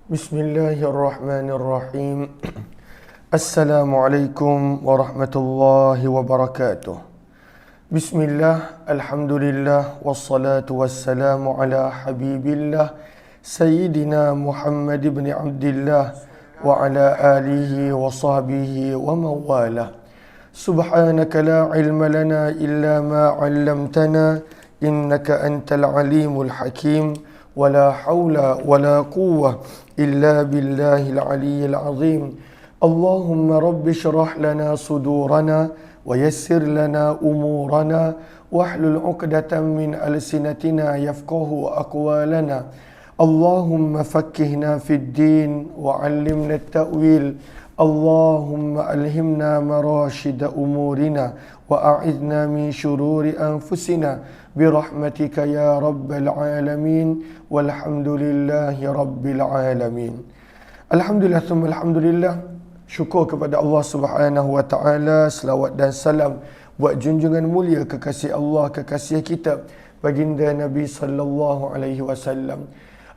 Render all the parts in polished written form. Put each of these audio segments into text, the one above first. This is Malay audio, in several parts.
Bismillahirrahmanirrahim. Assalamualaikum warahmatullahi wabarakatuh. Bismillah, alhamdulillah, wassalatu wassalamu ala habibillah Sayyidina Muhammad ibn Abdillah wa ala alihi wa sahbihi wa mawalah. Subhanaka la ilma lana illa ma 'allamtana innaka antal alimul hakim. ولا حول ولا قوة إلا بالله العلي العظيم. اللهم رب اشرح لنا صدورنا ويسر لنا أمورنا واحلل عقدة من ألسنتنا يفقه أقوالنا. اللهم فقهنا في الدين وعلمنا التأويل. اللهم ألهمنا مراشد أمورنا وأعذنا من شرور أنفسنا برحمتك يا رب العالمين والحمد لله رب العالمين. Alhamdulillah thumma alhamdulillah. Syukur kepada Allah Subhanahu wa taala, selawat dan salam buat junjungan mulia kekasih Allah, kekasih kita baginda Nabi sallallahu alaihi wasallam.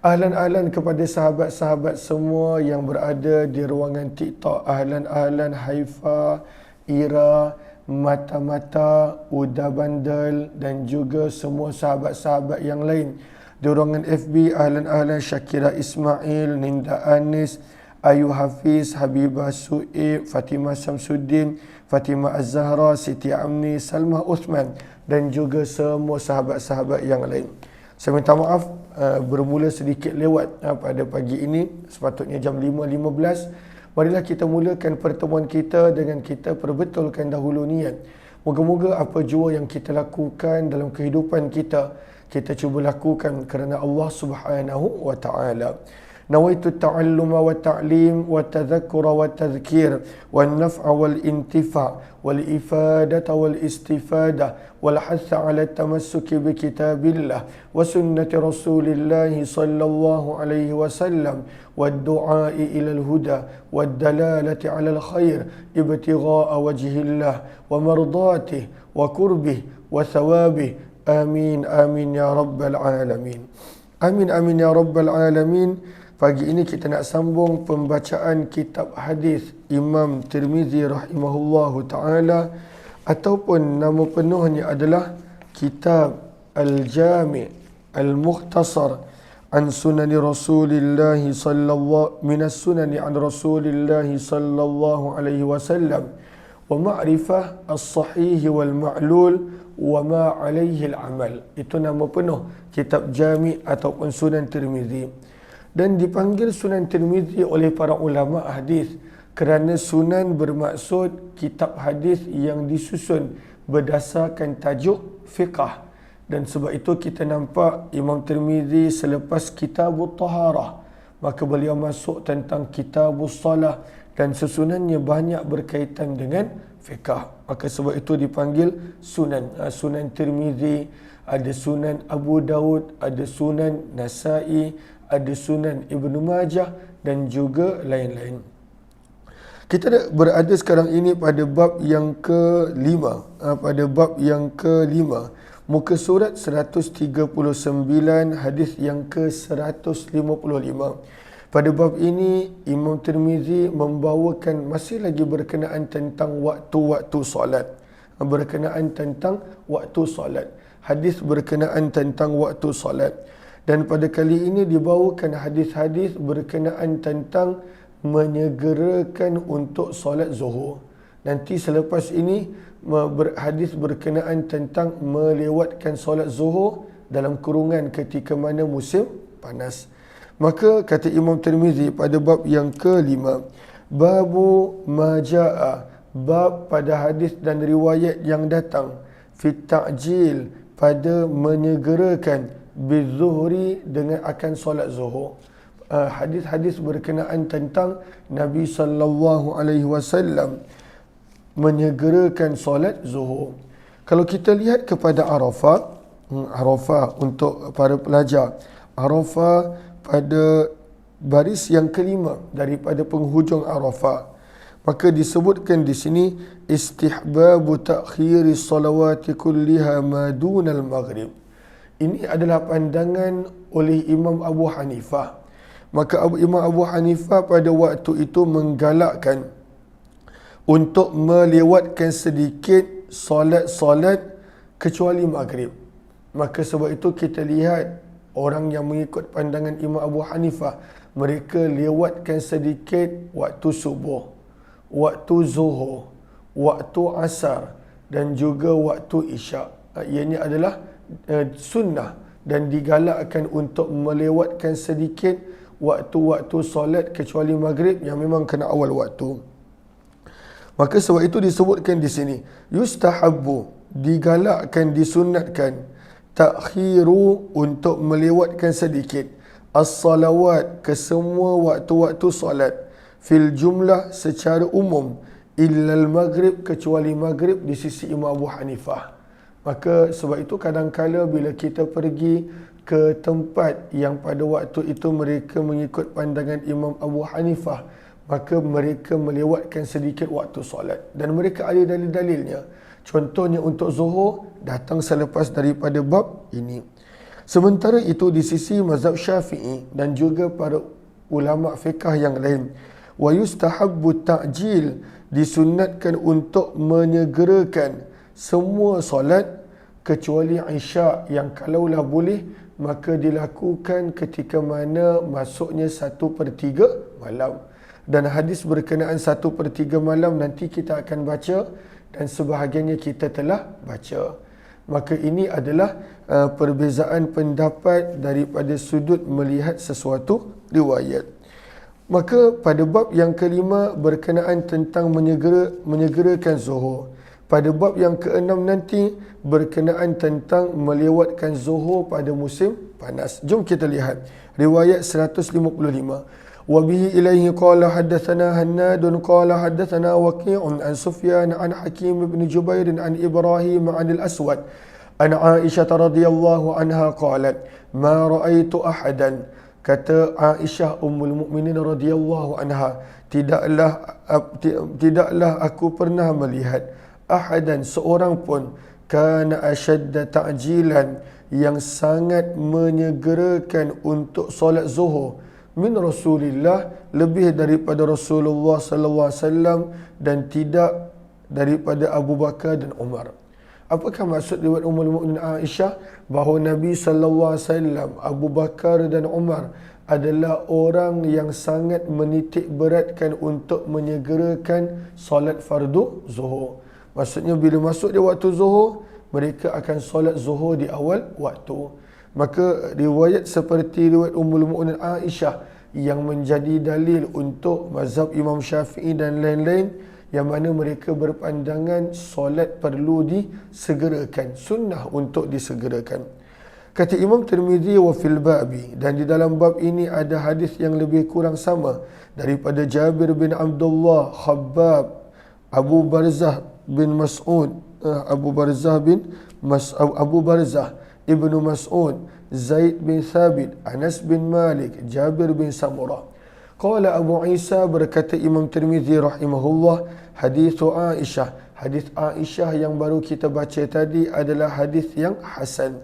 Ahlan kepada sahabat-sahabat semua yang berada di ruangan TikTok. Ahlan Haifa, Ira, Mata-Mata, Uda Bandel dan juga semua sahabat-sahabat yang lain. Di ruangan FB, ahlan Syakira Ismail, Ninda Anis, Ayu Hafiz, Habibah Su'ib, Fatimah Samsuddin, Fatimah Az-Zahra, Siti Amni, Salma Uthman dan juga semua sahabat-sahabat yang lain. Saya minta maaf bermula sedikit lewat pada pagi ini, sepatutnya jam 5.15. Marilah kita mulakan pertemuan kita dengan kita perbetulkan dahulu niat. Moga-moga apa jua yang kita lakukan dalam kehidupan kita, kita cuba lakukan kerana Allah Subhanahu wa taala. Nawaitu ta'alluma wa ta'lim wa tadhakkura wa tadhkir wa naf'a wal intifa' wal ifadata wal istifada wal hatha 'ala tamassuki bi kitabillah wa sunnati Rasulillah sallallahu alaihi wasallam wad du'a'i ila al huda wad dalalati 'ala al khair ibtigha'a wajhillah wa mardatihi wa qurbih wa thawabih. Amin amin ya rabbal alamin. Amin amin ya rabbal alamin. Pagi ini kita nak sambung pembacaan kitab hadis Imam Tirmizi rahimahullahu taala, ataupun nama penuhnya adalah Kitab Al-Jami' Al-Mukhtasar an Sunani Rasulillah sallallahu minas sunani an Rasulillah sallallahu alaihi wasallam wa ma'rifah as-sahih wal ma'lul wa ma alaihi al-amal. Itu nama penuh Kitab Jami' ataupun Sunan Tirmizi. Dan dipanggil Sunan Tirmizi oleh para ulama hadis kerana sunan bermaksud kitab hadis yang disusun berdasarkan tajuk fiqh. Dan sebab itu kita nampak Imam Tirmizi selepas Kitabut Taharah, maka beliau masuk tentang Kitabus Salah dan susunannya banyak berkaitan dengan fiqh. Maka sebab itu dipanggil sunan. Sunan Tirmizi, ada Sunan Abu Daud, ada Sunan Nasa'i, ada Sunan Ibnu Majah dan juga lain-lain. Kita berada sekarang ini pada bab yang kelima. Muka surat 139, hadis yang ke-155. Pada bab ini Imam Tirmizi membawakan masih lagi berkenaan tentang waktu-waktu solat. Hadis berkenaan tentang waktu solat. Dan pada kali ini dibawakan hadis-hadis berkenaan tentang menyegerakan untuk solat zuhur. Nanti selepas ini hadis berkenaan tentang melewatkan solat zuhur dalam kurungan ketika mana musim panas. Maka kata Imam Tirmizi pada bab yang kelima, babu maja'a, bab pada hadis dan riwayat yang datang fit ta'jil, pada menyegerakan bizuhri, dengan akan solat zuhur. Hadis-hadis berkenaan tentang Nabi sallallahu alaihi wasallam menyegerakan solat zuhur. Kalau kita lihat kepada Arafah untuk para pelajar, Arafah pada baris yang kelima daripada penghujung Arafah, maka disebutkan di sini istihbabu ta'khiri salawati kulliha ma dunal maghrib. Ini adalah pandangan oleh Imam Abu Hanifah Maka Imam Abu Hanifah pada waktu itu menggalakkan untuk melewatkan sedikit solat-solat kecuali maghrib. Maka sebab itu kita lihat orang yang mengikut pandangan Imam Abu Hanifah, mereka lewatkan sedikit waktu subuh, waktu zuhur, waktu asar dan juga waktu isyak. Ianya adalah sunnah dan digalakkan untuk melewatkan sedikit waktu-waktu solat kecuali maghrib yang memang kena awal waktu. Maka sebab itu disebutkan di sini, yustahabbu, digalakkan, disunatkan, takhiru, untuk melewatkan sedikit, as-salawat, ke semua waktu-waktu solat, fil jumlah, secara umum, illal maghrib, kecuali maghrib di sisi Imam Abu Hanifah. Maka sebab itu kadang-kala bila kita pergi ke tempat yang pada waktu itu mereka mengikut pandangan Imam Abu Hanifah, maka mereka melewatkan sedikit waktu solat dan mereka ada dalil-dalilnya. Contohnya untuk zuhur datang selepas daripada bab ini. Sementara itu di sisi mazhab Syafi'i dan juga para ulama fiqh yang lain, wa yustahabbu ta'jil, disunatkan untuk menyegerakan semua solat kecuali isyak yang kalaulah boleh maka dilakukan ketika mana masuknya 1/3 malam. Dan hadis berkenaan 1/3 malam nanti kita akan baca dan sebahagiannya kita telah baca. Maka ini adalah perbezaan pendapat daripada sudut melihat sesuatu riwayat. Maka pada bab yang kelima berkenaan tentang menyegerakan zuhur. Pada bab yang keenam nanti berkenaan tentang melewatkan zuhur pada musim panas. Jom kita lihat riwayat 155. وبه إليه قال حدثنا هناد قال حدثنا وكيع عن سفيان عن حكيم بن جبير عن إبراهيم عن الأسود عن عائشة رضي الله عنها قالت ما رأيت أحدا, kata Aisyah Ummul Mukminin radhiyallahu anha, tidaklah aku pernah melihat ahadan, seorang pun, kana asyadda ta'jilan, yang sangat menyegerakan untuk solat zuhur, min Rasulillah, lebih daripada Rasulullah sallallahu alaihi wasallam, dan tidak daripada Abu Bakar dan Umar. Apakah maksud riwayat Ummul Mukminin Aisyah? Bahawa Nabi sallallahu alaihi wasallam, Abu Bakar dan Umar adalah orang yang sangat menitik beratkan untuk menyegerakan solat fardu zuhur. Maksudnya bila masuk di waktu zuhur, mereka akan solat zuhur di awal waktu. Maka riwayat seperti riwayat Ummul Mukminin Aisyah yang menjadi dalil untuk mazhab Imam Syafi'i dan lain-lain, yang mana mereka berpandangan solat perlu disegerakan, sunnah untuk disegerakan. Kata Imam Tirmizi, wa fil babi, dan di dalam bab ini ada hadis yang lebih kurang sama daripada Jabir bin Abdullah, Khabbab, Abu Barzah bin Mas'ud, Abu Barzah Ibnu Mas'ud, Zaid bin Thabit, Anas bin Malik, Jabir bin Samurah. Qala Abu Isa, berkata Imam Tirmizi rahimahullah, hadis Aisyah, hadis Aisyah yang baru kita baca tadi adalah hadis yang hasan.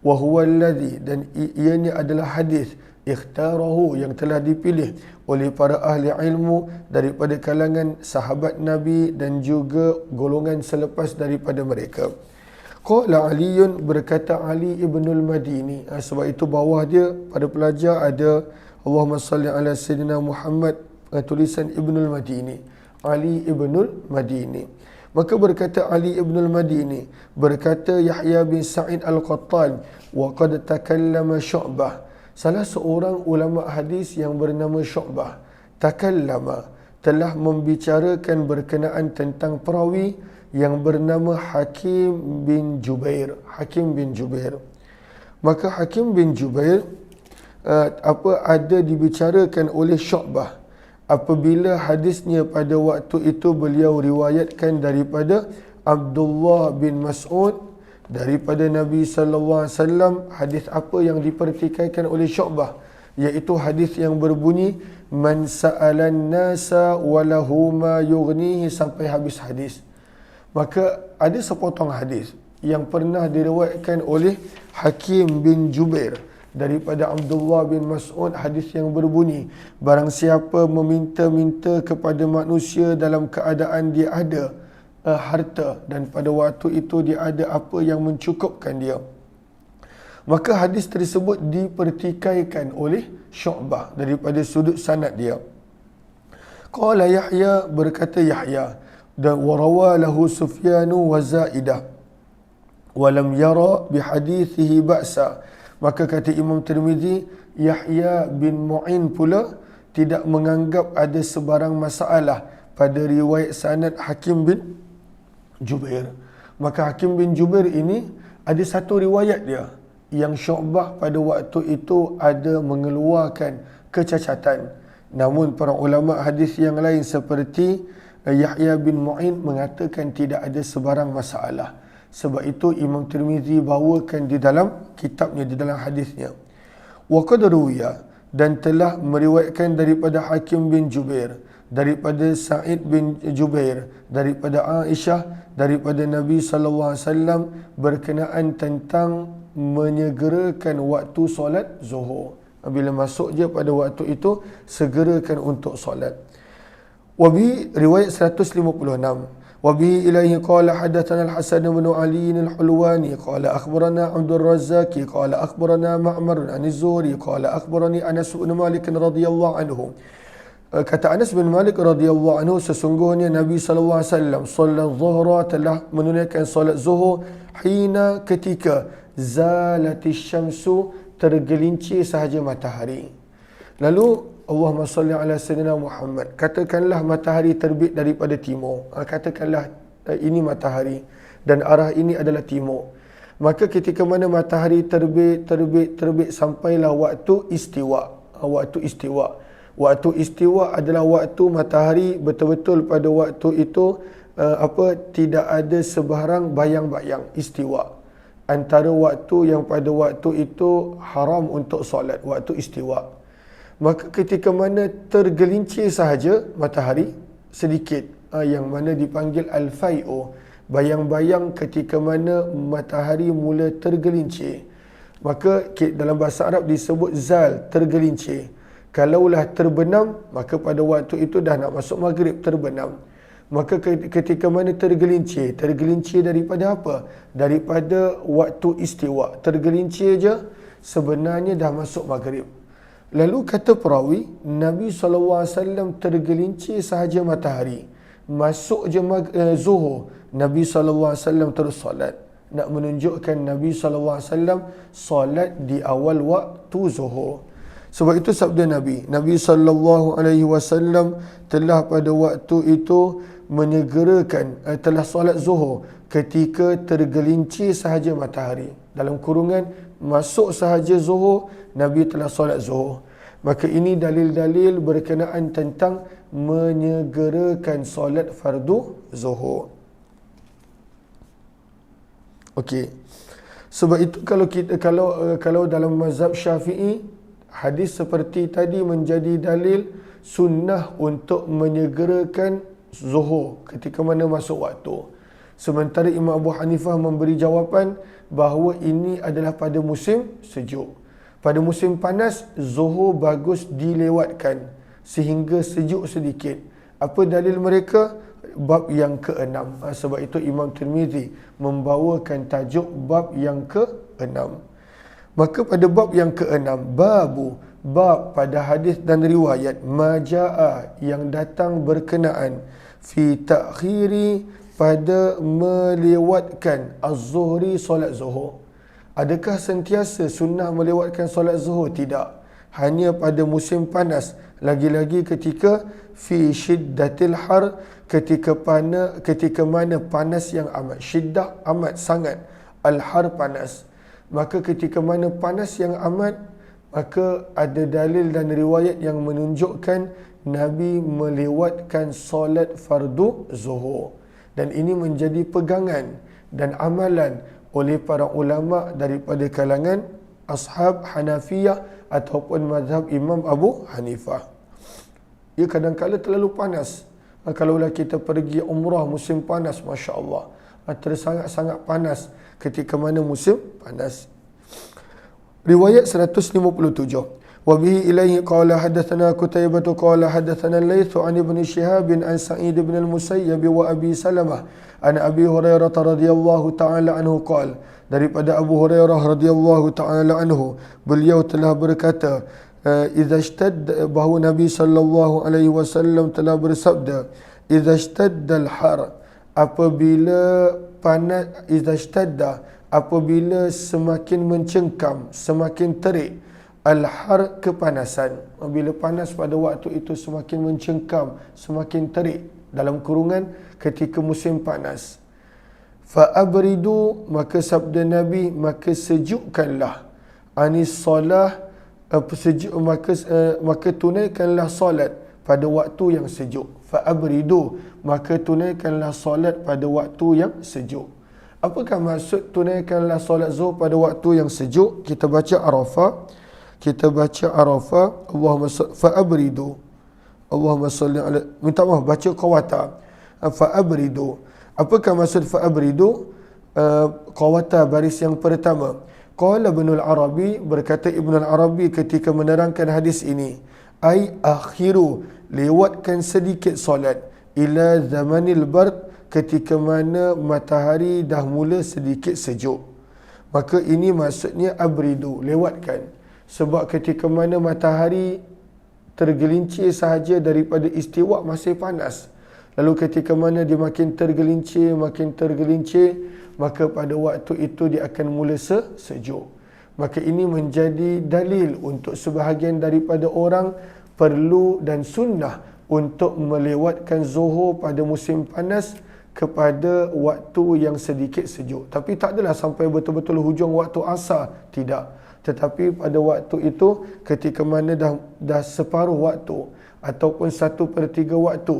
Wa huwa alladhi, dan ianya adalah hadis ikhtarahu, yang telah dipilih oleh para ahli ilmu daripada kalangan sahabat Nabi dan juga golongan selepas daripada mereka. Qala Aliun, berkata Ali ibnul Madini. Sebab itu bawah dia pada pelajar ada Allahumma salli ala Sayyidina Muhammad, tulisan ibnul Madini, Ali ibnul Madini. Maka berkata Ali ibnul Madini, berkata Yahya bin Sa'id al-Qattan, wa qad takallama Syu'bah, salah seorang ulama hadis yang bernama Syu'bah, takallama, telah membicarakan berkenaan tentang perawi yang bernama Hakim bin Jubair. Hakim bin Jubair. Maka Hakim bin Jubair ada dibicarakan oleh Syu'bah apabila hadisnya pada waktu itu beliau riwayatkan daripada Abdullah bin Mas'ud daripada Nabi sallallahu alaihi wasallam. Hadis apa yang dipertikaikan oleh Syu'bah? Iaitu hadis yang berbunyi man sa'alan nasa walahu ma yughnihi, sampai habis hadis. Maka ada sepotong hadis yang pernah diriwayatkan oleh Hakim bin Jubair daripada Abdullah bin Mas'ud, hadis yang berbunyi, barang siapa meminta-minta kepada manusia dalam keadaan dia ada harta dan pada waktu itu dia ada apa yang mencukupkan dia, maka hadis tersebut dipertikaikan oleh Syu'bah daripada sudut sanad dia. Qala Yahya, berkata Yahya, dan warawa lahu Sufyanu wa Zaidah walam yara bihadithihi ba'sa. Maka kata Imam Tirmizi, Yahya bin Mu'in pula tidak menganggap ada sebarang masalah pada riwayat sanad Hakim bin Jubair. Maka Hakim bin Jubair ini ada satu riwayat dia yang Syu'bah pada waktu itu ada mengeluarkan kecacatan. Namun para ulama hadis yang lain seperti Yahya bin Mu'in mengatakan tidak ada sebarang masalah. Sebab itu Imam Tirmizi bawakan di dalam kitabnya, di dalam hadisnya. Wa qad ruwiya, dan telah meriwayatkan daripada Hakim bin Jubair, daripada Sa'id bin Jubair, daripada Aisyah, daripada Nabi SAW berkenaan tentang menyegerakan waktu solat zuhur. Bila masuk je pada waktu itu, segerakan untuk solat. Wabi riwayat 156. Wabi ilaihi qala hadatsana al-Hasan bin Ali al-Hulwani qala akhbarana Abdul Razzaq qala akhbarana Ma'mar an az-Zuhri qala akhbarani Anas bin Malik radhiyallahu anhu. Kata Anas bin Malik radhiyallahu anhu, sesungguhnya Nabi sallallahu alaihi wasallam solat zuhra, telah menunaikan solat zuhur hina ketika zalatis syamsu, tergelincir sahaja matahari. Lalu Allahumma salli ala sayyidina Muhammad, katakanlah matahari terbit daripada timur, katakanlah ini matahari dan arah ini adalah timur. Maka ketika mana matahari terbit sampailah waktu istiwa. Waktu istiwa adalah waktu matahari betul-betul pada waktu itu tidak ada sebarang bayang-bayang istiwa. Antara waktu yang pada waktu itu haram untuk solat, waktu istiwa. Maka ketika mana tergelincir sahaja matahari sedikit, yang mana dipanggil al-fai'u, bayang-bayang ketika mana matahari mula tergelincir, maka dalam bahasa Arab disebut zal, tergelincir. Kalaulah terbenam, maka pada waktu itu dah nak masuk maghrib, terbenam. Maka ketika mana tergelincir daripada apa? Daripada waktu istiwa. Tergelincir je, sebenarnya dah masuk maghrib. Lalu kata perawi, Nabi SAW tergelincir sahaja matahari, masuk je zuhur, Nabi SAW terus solat. Nak menunjukkan Nabi SAW solat di awal waktu zuhur. Sebab itu sabda Nabi SAW telah pada waktu itu menyegerakan, telah solat zuhur ketika tergelincir sahaja matahari. Dalam kurungan masuk sahaja zuhur, Nabi telah solat zuhur. Maka ini dalil-dalil berkenaan tentang menyegerakan solat fardu zuhur. Okey. Sebab itu kalau dalam mazhab Syafi'i, hadis seperti tadi menjadi dalil sunnah untuk menyegerakan zuhur ketika mana masuk waktu. Sementara Imam Abu Hanifah memberi jawapan bahawa ini adalah pada musim sejuk. Pada musim panas, zuhur bagus dilewatkan sehingga sejuk sedikit. Apa dalil mereka? Bab yang ke-6. Sebab itu Imam Tirmizi membawakan tajuk bab yang ke-6. Maka pada bab yang ke-6, bab pada hadis dan riwayat majaa, yang datang berkenaan fi ta'khiri, pada melewatkan az-zuhri, solat zuhur. Adakah sentiasa sunnah melewatkan solat zuhur? Tidak. Hanya pada musim panas, lagi-lagi ketika fi syiddatil har, ketika mana panas yang amat, syiddah amat sangat, al-har panas. Maka ketika mana panas yang amat, maka ada dalil dan riwayat yang menunjukkan Nabi melewatkan solat fardu zuhur. Dan ini menjadi pegangan dan amalan oleh para ulama daripada kalangan ashab Hanafiyah ataupun mazhab Imam Abu Hanifah. Ia kadang-kadang terlalu panas. Kalaulah kita pergi umrah musim panas, Masya Allah, tersangat-sangat panas ketika mana musim panas. Riwayat 157. Wa bihi ilaihi qala hadatsana Qutaibah qala hadatsana Laits an Ibn Shihab an Sa'id bin al-Musayyab wa Abi Salamah an Abi Hurairah radhiyallahu taala anhu qala, daripada Abu Hurairah radhiyallahu taala anhu, beliau telah berkata, idza ishtadda, bahawa Nabi sallallahu alaihi wasallam telah bersabda, idza ishtadda al-har, apabila panas, idza ishtadda, apabila semakin mencengkam, semakin terik, al-har, kepanasan. Bila panas pada waktu itu semakin mencengkam, semakin terik, dalam kurungan ketika musim panas. Fa'abridu, maka sabda Nabi, maka sejukkanlah, anis solah, maka tunaikanlah solat pada waktu yang sejuk. Fa'abridu, maka tunaikanlah solat pada waktu yang sejuk. Apakah maksud tunaikanlah solat zuhur pada waktu yang sejuk? Kita baca Arafah. Allahumma fa'abridu, Allahumma salli ala, minta maaf, baca Qawata. Fa'abridu, apakah maksud fa'abridu? Qawata, baris yang pertama. Qala Ibnul Arabi, berkata Ibnul Arabi ketika menerangkan hadis ini, ai akhiru, lewatkan sedikit solat, ila zamanil bard, ketika mana matahari dah mula sedikit sejuk. Maka ini maksudnya abridu, lewatkan. Sebab ketika mana matahari tergelincir sahaja daripada istiwa masih panas. Lalu ketika mana dia makin tergelincir, maka pada waktu itu dia akan mula sejuk. Maka ini menjadi dalil untuk sebahagian daripada orang perlu dan sunnah untuk melewatkan zuhur pada musim panas kepada waktu yang sedikit sejuk. Tapi tak adalah sampai betul-betul hujung waktu asar, tidak. Tetapi pada waktu itu, ketika mana dah separuh waktu ataupun 1/3 waktu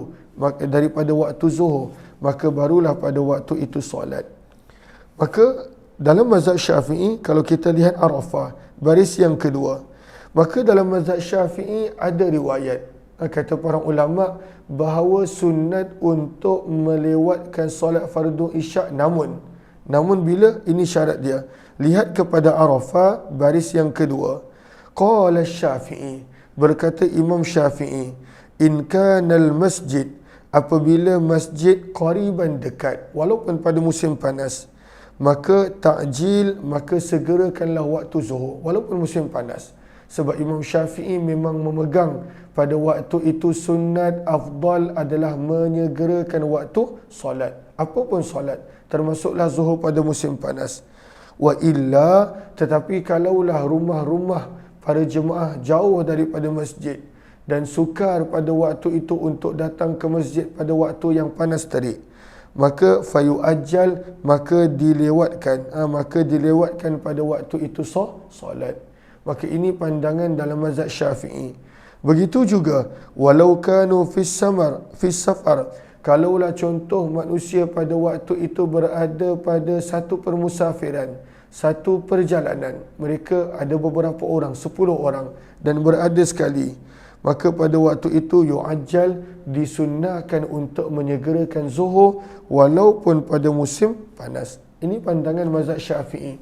daripada waktu zuhur, maka barulah pada waktu itu solat. Maka dalam mazhab Syafi'i, kalau kita lihat Arafah, baris yang kedua, maka dalam mazhab Syafi'i ada riwayat, kata para ulama, bahawa sunat untuk melewatkan solat fardu isyak, namun bila, ini syarat dia, lihat kepada Arafah, baris yang kedua. Qala Syafi'i, berkata Imam Syafi'i, in kanal masjid, apabila masjid qariban, dekat, walaupun pada musim panas, maka ta'jil, maka segerakanlah waktu zuhur walaupun musim panas. Sebab Imam Syafi'i memang memegang pada waktu itu sunat afdal adalah menyegerakan waktu solat, apapun solat, termasuklah zuhur pada musim panas. Wa illa, tetapi kalaulah rumah-rumah para jemaah jauh daripada masjid dan sukar pada waktu itu untuk datang ke masjid pada waktu yang panas terik, maka fayu'ajjal, maka dilewatkan pada waktu itu solat. Maka ini pandangan dalam mazhab Syafi'i. Begitu juga walau kanu fis safar, kalaulah contoh manusia pada waktu itu berada pada satu permusafiran, satu perjalanan, mereka ada beberapa orang, 10 orang dan berada sekali, maka pada waktu itu yu'ajjal, disunnahkan untuk menyegerakan zuhur walaupun pada musim panas. Ini pandangan mazhab Syafi'i.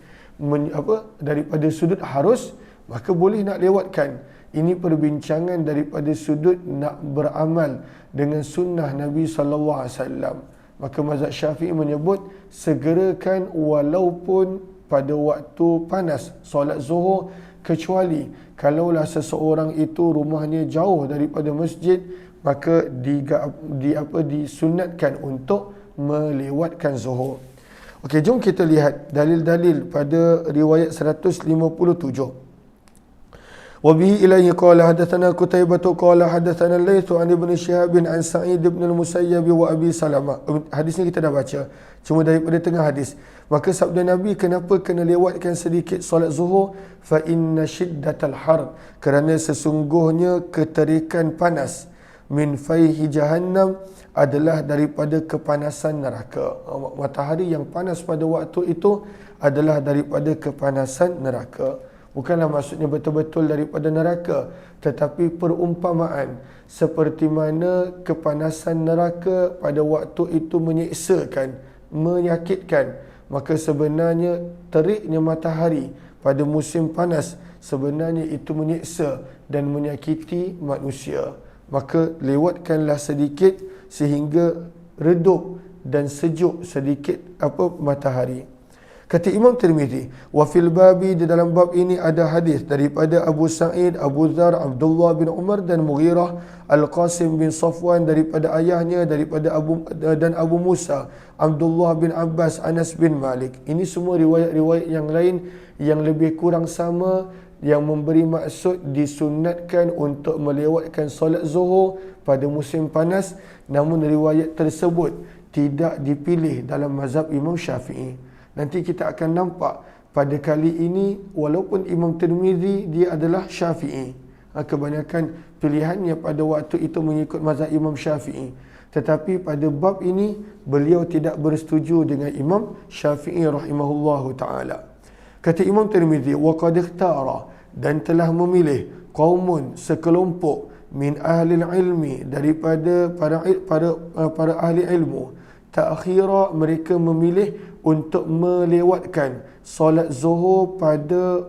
Daripada sudut harus, maka boleh nak lewatkan. Ini perbincangan daripada sudut nak beramal dengan sunnah Nabi SAW. Maka mazhab Syafi'i menyebut segerakan walaupun pada waktu panas solat zuhur, kecuali kalaulah seseorang itu rumahnya jauh daripada masjid, maka disunatkan untuk melewatkan zuhur. Okey, jom kita lihat dalil-dalil pada riwayat 157. وبه إليه قال حدثنا قتيبة قال حدثنا الليث عن ابن شهاب عن سعيد بن المسيب وأبي سلمة. Hadis ni kita dah baca, cuma daripada tengah hadis. Maka sabda Nabi, kenapa kena lewatkan sedikit solat zuhur? Fa inna shiddatal har, kerana sesungguhnya keterikan panas, min faihi jahannam, adalah daripada kepanasan neraka. Matahari yang panas pada waktu itu adalah daripada kepanasan neraka. Bukanlah maksudnya betul-betul daripada neraka, tetapi perumpamaan seperti mana kepanasan neraka pada waktu itu menyeksakan, menyakitkan, maka sebenarnya teriknya matahari pada musim panas sebenarnya itu menyiksa dan menyakiti manusia. Maka lewatkanlah sedikit sehingga redup dan sejuk sedikit matahari. Kata Imam Tirmizi, wa fil babi, di dalam bab ini ada hadis daripada Abu Sa'id, Abu Dzar, Abdullah bin Umar dan Mughirah, Al-Qasim bin Safwan daripada ayahnya, daripada Abu Musa, Abdullah bin Abbas, Anas bin Malik. Ini semua riwayat-riwayat yang lain yang lebih kurang sama, yang memberi maksud disunatkan untuk melewatkan solat zuhur pada musim panas, namun riwayat tersebut tidak dipilih dalam mazhab Imam Syafi'i. Nanti kita akan nampak pada kali ini walaupun Imam Tirmizi dia adalah Syafi'i, kebanyakan pilihannya pada waktu itu mengikut mazhab Imam Syafi'i, tetapi pada bab ini beliau tidak bersetuju dengan Imam Syafi'i rahimahullahu taala. Kata Imam Tirmizi, wa qad ikhtara, dan telah memilih qaumun, sekelompok, min ahli ilmi, daripada para ahli ilmu, ta'khira, mereka memilih untuk melewatkan solat zuhur pada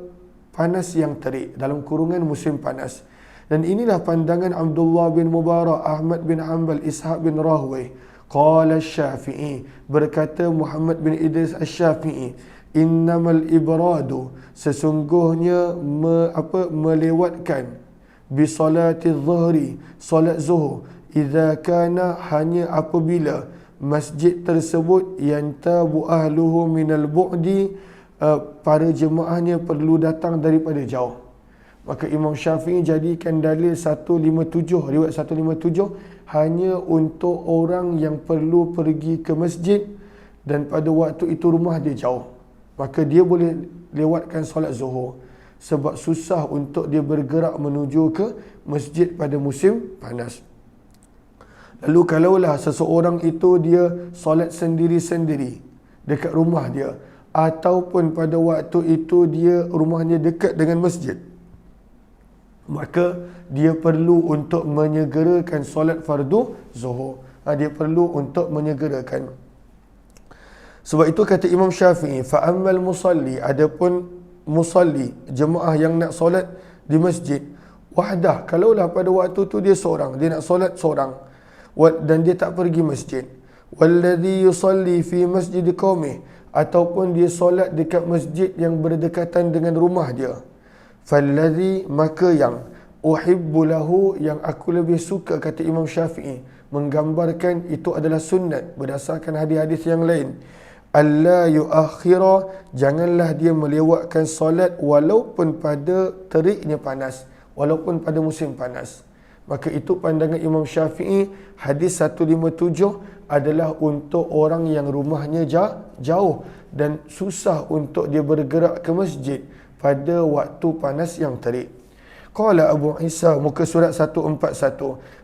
panas yang terik, dalam kurungan musim panas. Dan inilah pandangan Abdullah bin Mubarak, Ahmad bin Hanbal, Ishaq bin Rahway. Qala Syafi'i, berkata Muhammad bin Idris Asy-Syafi'i, innamal ibradu, sesungguhnya melewatkan bi salati zuhri, solat zuhur, idza kana, hanya apabila masjid tersebut yantabu ahluhu minal bu'di, para jemaahnya perlu datang daripada jauh. Maka Imam Syafi'i jadikan dalil 157, riwayat 157 hanya untuk orang yang perlu pergi ke masjid dan pada waktu itu rumah dia jauh. Maka dia boleh lewatkan solat zuhur, sebab susah untuk dia bergerak menuju ke masjid pada musim panas. Lalu kalaulah seseorang itu dia solat sendiri-sendiri dekat rumah dia, ataupun pada waktu itu dia rumahnya dekat dengan masjid, maka dia perlu untuk menyegerakan solat fardu zuhur. Dia perlu untuk menyegerakan. Sebab itu kata Imam Syafi'i, fa'ammal musalli, adapun musalli, jemaah yang nak solat di masjid, wahdah, kalaulah pada waktu tu dia seorang, dia nak solat seorang dan dia tak pergi masjid, walladhi yusalli fi masjid qaumih, ataupun dia solat dekat masjid yang berdekatan dengan rumah dia, falladhi, maka yang, uhibbu lahu, yang aku lebih suka, kata Imam Syafi'i, menggambarkan itu adalah sunnat berdasarkan hadis-hadis yang lain, alla yuakhira, janganlah dia melewatkan solat walaupun pada teriknya panas, walaupun pada musim panas. Maka itu pandangan Imam Syafi'i, hadis 157 adalah untuk orang yang rumahnya jauh dan susah untuk dia bergerak ke masjid pada waktu panas yang terik. Qala Abu Isa, muka surat 141,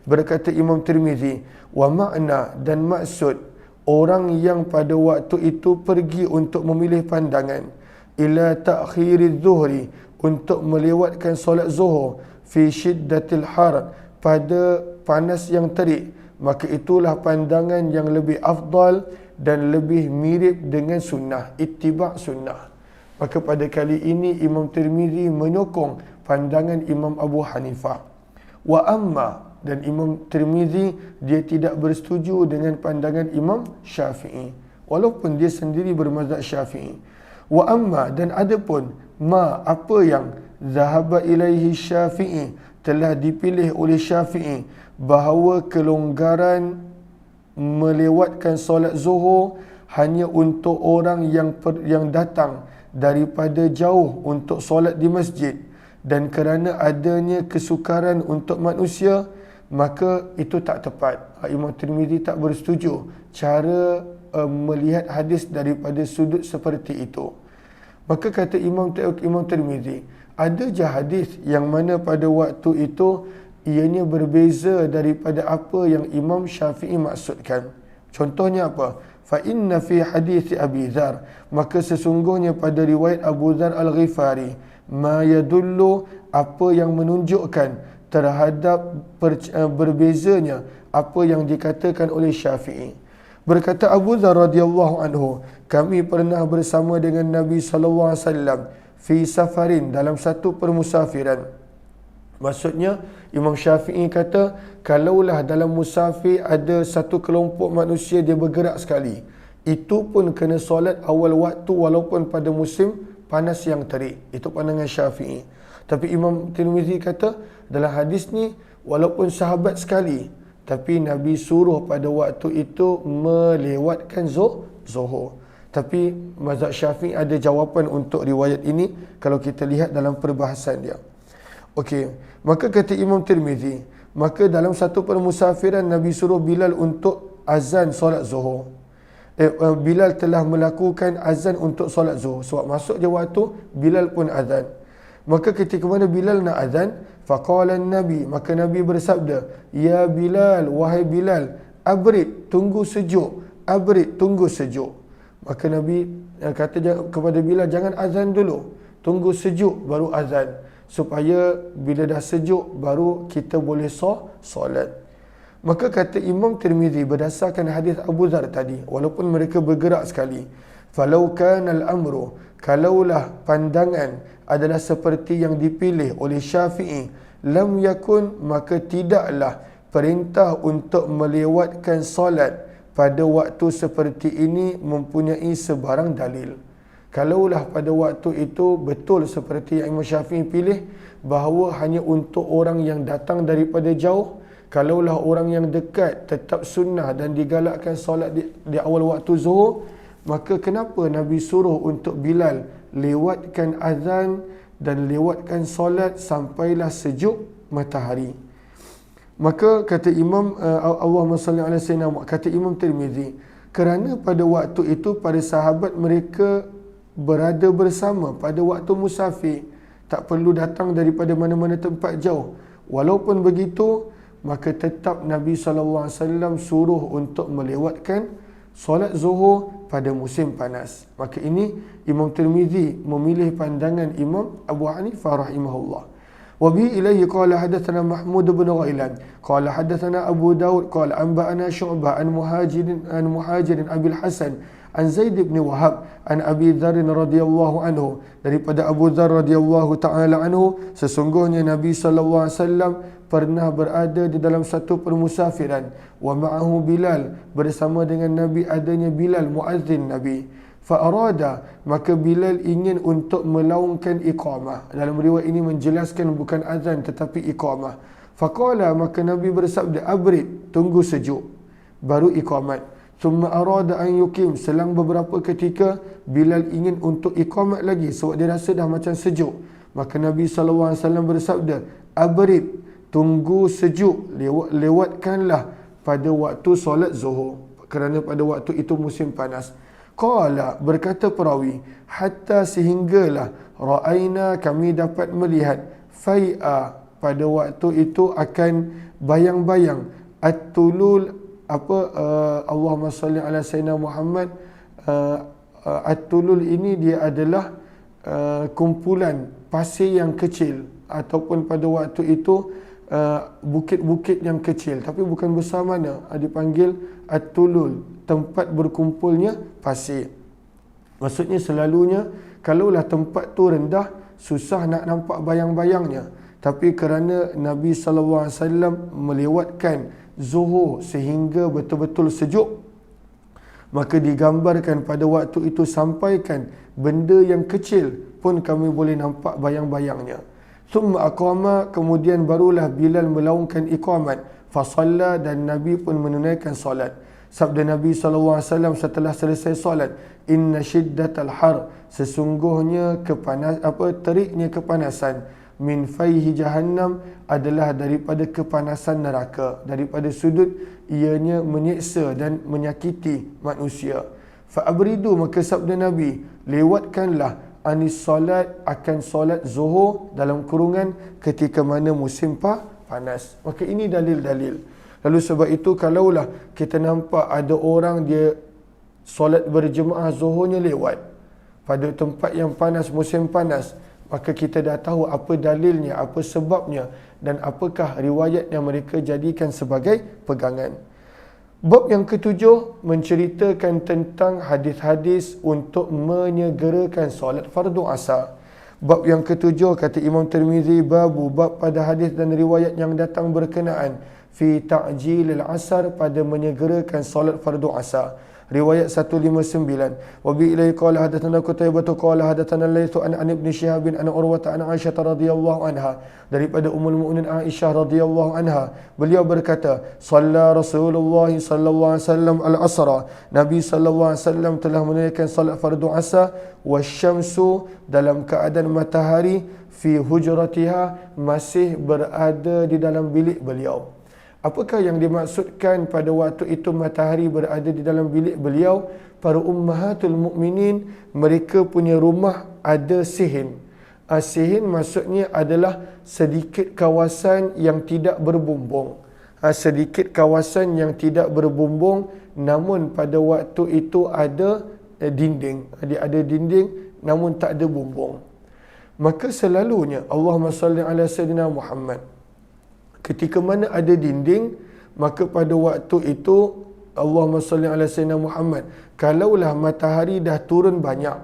berkata Imam Tirmizi, wa makna, dan maksud orang yang pada waktu itu pergi untuk memilih pandangan, ila ta'khiriz zuhri, untuk melewatkan solat zuhur, fi syiddatil har, pada panas yang terik, maka itulah pandangan yang lebih afdal dan lebih mirip dengan sunnah, ittiba' sunnah. Maka pada kali ini Imam Tirmizi menyokong pandangan Imam Abu Hanifah. Wa amma, dan Imam Tirmizi dia tidak bersetuju dengan pandangan Imam Syafi'i, walaupun dia sendiri bermazhab Syafi'i. Wa amma, dan adapun apa yang zahaba ilaihi Syafi'i, telah dipilih oleh Syafi'i, bahawa kelonggaran melewatkan solat zuhur hanya untuk orang yang datang daripada jauh untuk solat di masjid, dan kerana adanya kesukaran untuk manusia, maka itu tak tepat. Imam Tirmizi tak bersetuju cara melihat hadis daripada sudut seperti itu. Maka kata Imam Tirmizi, ada je hadis yang mana pada waktu itu ianya berbeza daripada apa yang Imam Syafi'i maksudkan. Contohnya apa? Fa inna fi hadis Abi Dzar, maka sesungguhnya pada riwayat Abu Dzar Al-Ghifari, ma yadullu, apa yang menunjukkan terhadap berbezanya apa yang dikatakan oleh Syafi'i. Berkata Abu Dzar radhiyallahu anhu, kami pernah bersama dengan Nabi sallallahu alaihi wasallam fi safarin, dalam satu permusafiran. Maksudnya Imam Syafi'i kata, kalaulah dalam musafir ada satu kelompok manusia dia bergerak sekali, itu pun kena solat awal waktu walaupun pada musim panas yang terik. Itu pandangan Syafi'i. Tapi Imam Tirmizi kata, dalam hadis ni walaupun sahabat sekali, tapi Nabi suruh pada waktu itu melewatkan zuhur. Tapi mazhab Syafi'i ada jawapan untuk riwayat ini kalau kita lihat dalam perbahasan dia. Okey, maka kata Imam Tirmizi, maka dalam satu permusafiran Nabi suruh Bilal untuk azan solat zuhur. Bilal telah melakukan azan untuk solat zuhur. Sebab masuk je waktu, Bilal pun azan. Maka ketika mana Bilal nak azan, faqala Nabi, maka Nabi bersabda, ya Bilal, wahai Bilal, abrid, tunggu sejuk, abrid, tunggu sejuk. Maka Nabi kata kepada Bilal, jangan azan dulu, tunggu sejuk baru azan, supaya bila dah sejuk baru kita boleh solat. Maka kata Imam Tirmizi berdasarkan hadis Abu Dzar tadi, walaupun mereka bergerak sekali, falau kana al-amru, kalaulah pandangan adalah seperti yang dipilih oleh Syafi'i, lam yakun, maka tidaklah perintah untuk melewatkan solat pada waktu seperti ini mempunyai sebarang dalil. Kalaulah pada waktu itu betul seperti yang Imam Syafi'i pilih, bahawa hanya untuk orang yang datang daripada jauh, kalaulah orang yang dekat tetap sunnah dan digalakkan solat di awal waktu zuhur, maka kenapa Nabi suruh untuk Bilal lewatkan azan dan lewatkan solat sampailah sejuk matahari? Maka kata Imam Allahumma salli ala sayyidina Muhammad, kata Imam Tirmizi, kerana pada waktu itu para sahabat mereka berada bersama pada waktu musafir, tak perlu datang daripada mana-mana tempat jauh. Walaupun begitu, maka tetap Nabi SAW suruh untuk melewatkan solat zuhur pada musim panas. Maka ini Imam Tirmizi memilih pandangan Imam Abu Hanifah rahimahullah. Wa bi ilaihi qala hadatsana Mahmud bin Ghailan qala hadatsana Abu Daud qala anba'ana Syu'bah an Muhajirin Abil Hasan an Zaid bin Wahab an Abi Dzar radhiyallahu anhu, daripada Abu Dzar radhiyallahu taala anhu, sesungguhnya Nabi sallallahu alaihi wasallam pernah berada di dalam satu permusafiran, wa ma'ahu Bilal, bersama dengan Nabi adanya Bilal muazzin Nabi. Fa arada, maka Bilal ingin untuk melaungkan iqamah. Dalam riwayat ini menjelaskan bukan azan tetapi iqamah. Faqala, maka Nabi bersabda, abrid, tunggu sejuk baru iqamat. Thumma arada an yuqim, selang beberapa ketika Bilal ingin untuk iqamat lagi sebab dia rasa dah macam sejuk. Maka Nabi SAW bersabda, abrid, tunggu sejuk, lewatkanlah pada waktu solat zuhur, kerana pada waktu itu musim panas. Qala, berkata perawi, hatta sehinggalah ra'aina, kami dapat melihat, fai'a, pada waktu itu akan bayang-bayang, at-tulul, Allahumma salli ala sayyidina Muhammad, at-tulul ini dia adalah kumpulan pasir yang kecil, ataupun pada waktu itu bukit-bukit yang kecil, tapi bukan besar mana, dipanggil at-tulul, tempat berkumpulnya pasir. Maksudnya selalunya kalaulah tempat tu rendah, susah nak nampak bayang-bayangnya, tapi kerana Nabi SAW melewatkan zuhur sehingga betul-betul sejuk, maka digambarkan pada waktu itu sampaikan benda yang kecil pun kami boleh nampak bayang-bayangnya. Thumma aqama, kemudian barulah Bilal melaungkan iqamat, fasalla, dan Nabi pun menunaikan solat. Sabda Nabi SAW setelah selesai solat, inna shiddatal har, sesungguhnya teriknya kepanasan, min faihi jahannam, adalah daripada kepanasan neraka, daripada sudut ianya menyeksa dan menyakiti manusia. Fa abridu, maka sabda Nabi, lewatkanlah anis solat, akan solat zuhur, dalam kurungan ketika mana musim panas. Maka ini dalil-dalil. Lalu sebab itu kalaulah kita nampak ada orang dia solat berjemaah zuhurnya lewat pada tempat yang panas, musim panas, maka kita dah tahu apa dalilnya, apa sebabnya, dan apakah riwayat yang mereka jadikan sebagai pegangan. Bab yang ketujuh menceritakan tentang hadis-hadis untuk menyegerakan solat fardu asar. Bab yang ketujuh, kata Imam Tirmizi, bab pada hadis dan riwayat yang datang berkenaan fi ta'jilil asar, pada menyegerakan solat fardu asar. Riwayat 159. Wa bi ilai qala hadatsana Qutaibah qala hadatsana Laits an Ibn Shihab an Urwah an Aisyah radhiyallahu anha, daripada Ummul Mukminin Aisyah radhiyallahu anha, beliau berkata, shalla Rasulullah sallallahu alaihi wasallam al-asra, Nabi sallallahu alaihi wasallam telah menunaikan salat fardu asar, wasyamsu, dalam keadaan matahari, fi hujratiha, masih berada di dalam bilik beliau. Apakah yang dimaksudkan pada waktu itu matahari berada di dalam bilik beliau? Para ummahatul mukminin, mereka punya rumah ada sihin. Sihin maksudnya adalah sedikit kawasan yang tidak berbumbung. Sedikit kawasan yang tidak berbumbung, namun pada waktu itu ada dinding. Ada dinding namun tak ada bumbung. Maka selalunya Allahumma salli ala Sayyidina Muhammad, ketika mana ada dinding, maka pada waktu itu Allahumma salli ala Sayyidina Muhammad, kalaulah matahari dah turun banyak,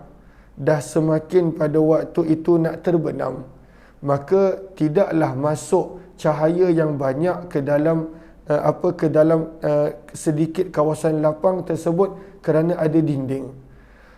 dah semakin pada waktu itu nak terbenam, maka tidaklah masuk cahaya yang banyak ke dalam sedikit kawasan lapang tersebut kerana ada dinding.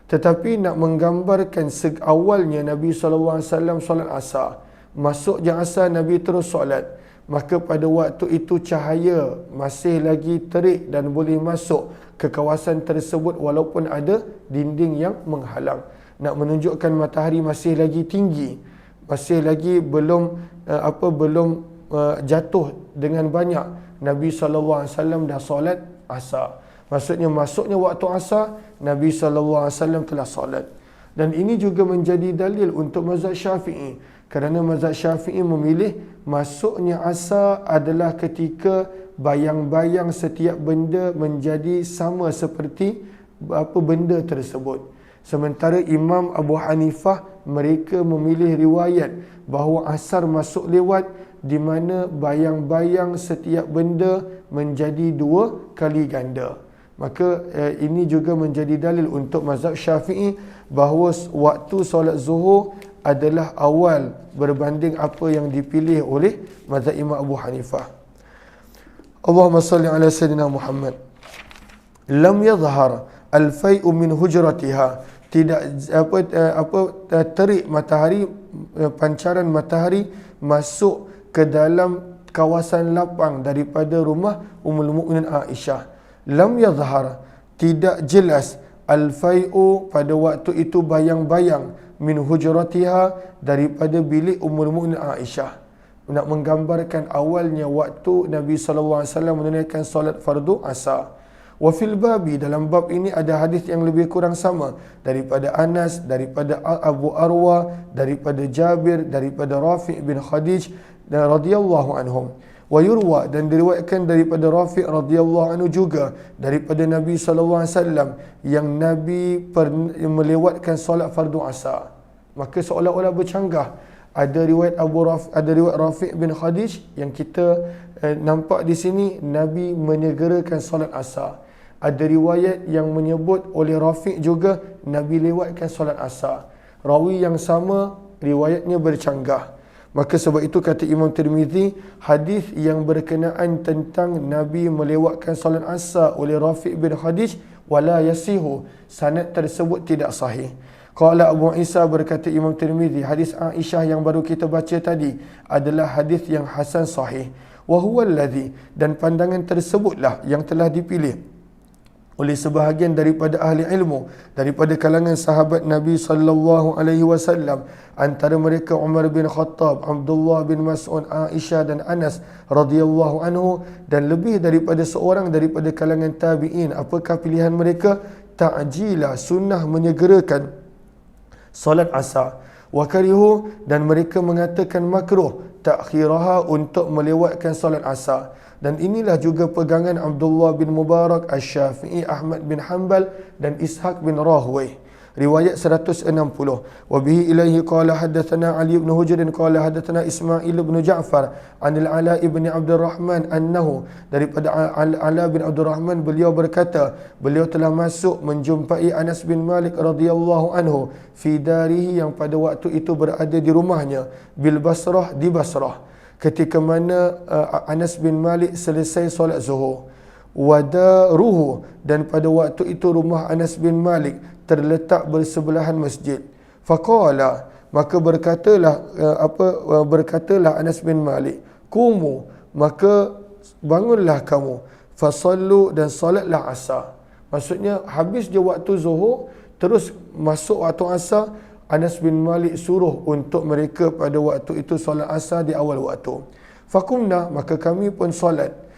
Tetapi nak menggambarkan awalnya Nabi SAW solat asar, masuk jam asar Nabi terus solat, maka pada waktu itu cahaya masih lagi terik dan boleh masuk ke kawasan tersebut walaupun ada dinding yang menghalang. Nak menunjukkan matahari masih lagi tinggi, masih lagi belum jatuh dengan banyak. Nabi SAW dah solat asar. Maksudnya masuknya waktu asar, Nabi SAW telah solat. Dan ini juga menjadi dalil untuk mazhab Syafi'i, kerana mazhab Syafi'i memilih masuknya asar adalah ketika bayang-bayang setiap benda menjadi sama seperti benda tersebut. Sementara Imam Abu Hanifah, mereka memilih riwayat bahawa asar masuk lewat di mana bayang-bayang setiap benda menjadi 2 kali ganda. Maka ini juga menjadi dalil untuk mazhab Syafi'i bahawa waktu solat zuhur adalah awal berbanding apa yang dipilih oleh mazhab Imam Abu Hanifah. Allahumma salli ala Sayyidina Muhammad. Lam yadhhar al-fai'u min hujratiha, tidak terik matahari, pancaran matahari masuk ke dalam kawasan lapang daripada rumah Ummul Mukminin Aisyah. Lam yadhhar, tidak jelas, al-fai'u, pada waktu itu bayang-bayang, min hujratiha, daripada bilik Ummul Mukminin Aisyah. Nak menggambarkan awalnya waktu Nabi SAW menunaikan solat fardu asar. Wa fil babi, dalam bab ini ada hadis yang lebih kurang sama, daripada Anas, daripada Abu Arwa, daripada Jabir, daripada Rafi' bin Khadij radhiyallahu anhum. Wa yurwa, dan diriwayatkan daripada Rafi' radhiyallahu anhu juga daripada Nabi SAW yang Nabi melewatkan solat fardu asar. Maka seolah-olah bercanggah. Ada riwayat ada riwayat Rafi' bin Khadij yang kita nampak di sini Nabi menyegerakan solat asar. Ada riwayat yang menyebut oleh Rafi' juga Nabi lewatkan solat asar. Rawi yang sama riwayatnya bercanggah. Maka sebab itu kata Imam Tirmizi, hadis yang berkenaan tentang Nabi melewatkan solat asar oleh Rafi' bin Khadij wala yasihu, sanad tersebut tidak sahih. Qala Abu Isa, berkata Imam Tirmizi, hadis Aisyah yang baru kita baca tadi adalah hadis yang hasan sahih. Wa huwa alladhi, dan pandangan tersebutlah yang telah dipilih oleh sebahagian daripada ahli ilmu daripada kalangan sahabat Nabi sallallahu alaihi wasallam, antara mereka Umar bin Khattab, Abdullah bin Mas'ud, Aisyah dan Anas radhiyallahu anhu, dan lebih daripada seorang daripada kalangan tabi'in. Apakah pilihan mereka? Ta'jila, sunnah menyegerakan solat asar. Wa karihu, dan mereka mengatakan makruh ta'khiraha, untuk melewatkan solat asar. Dan inilah juga pegangan Abdullah bin Mubarak, Asy-Syafi'i, Ahmad bin Hanbal dan Ishaq bin Rahwayh. Riwayat 160. Wa bihi ilaihi qala haddatsana Ali bin Hujr qala haddatsana Ismail bin Ja'far anil Ala bin Abdurrahman annahu, daripada Ala bin Abdurrahman beliau berkata, beliau telah masuk menjumpai Anas bin Malik radhiyallahu anhu fi darihi, yang pada waktu itu berada di rumahnya, bil Basrah, di Basrah, ketika mana Anas bin Malik selesai solat Zuhur. Wadaruhu, dan pada waktu itu rumah Anas bin Malik terletak bersebelahan masjid. Faqala, maka berkatalah Anas bin Malik, kumu, maka bangunlah kamu, fasallu, dan salatlah asar. Maksudnya habis je waktu Zuhur, terus masuk waktu asar, Anas bin Malik suruh untuk mereka pada waktu itu solat asar di awal waktu. Fakumna, maka kami pun solat.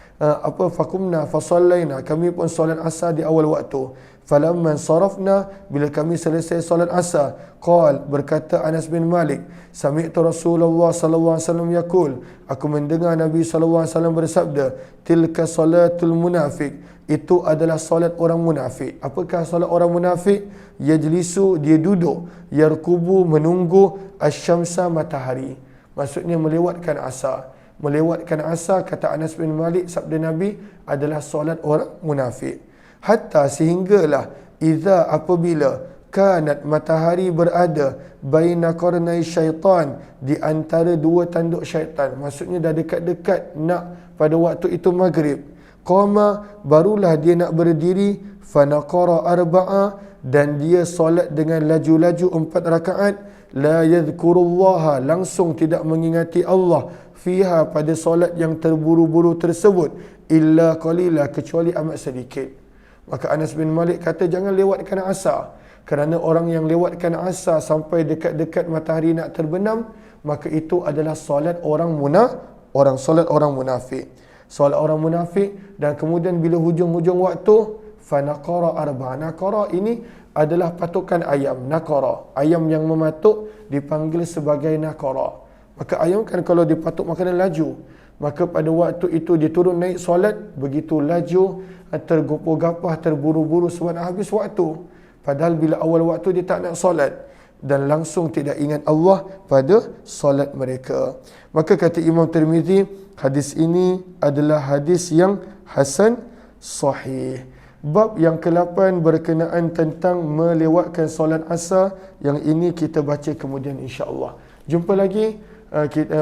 Fakumna fasallaina, kami pun solat asar di awal waktu. Falamman sarafna, bila kami selesai solat asar, berkata Anas bin Malik, sami'tu Rasulullah sallallahu alaihi wasallam yaqul, aku mendengar Nabi sallallahu alaihi wasallam bersabda, tilka salatul munafiq, itu adalah solat orang munafik. Apakah solat orang munafik? Yajlisu, dia duduk, yarkubu, menunggu, asyamsa, matahari. Maksudnya melewatkan asar. Melewatkan asar, kata Anas bin Malik, sabda Nabi, adalah solat orang munafik. Hatta, sehinggalah, idza, apabila, kanat, matahari berada, baina qarnai syaitan, di antara dua tanduk syaitan. Maksudnya dah dekat-dekat nak pada waktu itu maghrib. Qama, barulah dia nak berdiri, fanaqara arba'a, dan dia solat dengan laju-laju 4 rakaat, la yadhkurullaha, langsung tidak mengingati Allah, fiha, pada solat yang terburu-buru tersebut, illa qalila, kecuali amat sedikit. Maka Anas bin Malik kata, jangan lewatkan asar, kerana orang yang lewatkan asar sampai dekat-dekat matahari nak terbenam, maka itu adalah solat orang munafik. Solat orang munafik. Dan kemudian bila hujung-hujung waktu, fanaqara arba. Naqara ini adalah patukan ayam. Naqara, ayam yang mematuk dipanggil sebagai naqara. Maka ayam kan kalau dipatuk makanan laju, maka pada waktu itu dia turun naik solat, begitu laju, tergopoh-gapah, terburu-buru sebab nak habis waktu. Padahal bila awal waktu dia tak nak solat, dan langsung tidak ingat Allah pada solat mereka. Maka kata Imam Tirmizi, hadis ini adalah hadis yang hasan sahih. Bab yang ke-8 berkenaan tentang melewatkan solat asar, yang ini kita baca kemudian insya-Allah. Jumpa lagi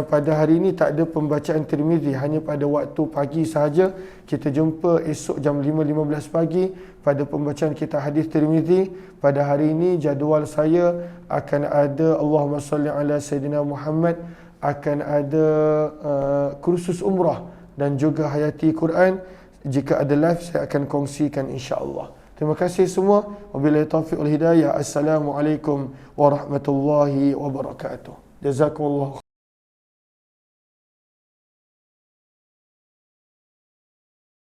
pada hari ini tak ada pembacaan Tirmizi, hanya pada waktu pagi sahaja. Kita jumpa esok jam 5.15 pagi pada pembacaan kita hadis Tirmizi. Pada hari ini jadual saya akan ada Allahumma salli ala Sayyidina Muhammad, akan ada kursus umrah dan juga hayati Quran. Jika ada live saya akan kongsikan insya-Allah. Terima kasih semua. Wabillahi taufiq wal hidayah. Assalamualaikum warahmatullahi wabarakatuh. Jazakumullahu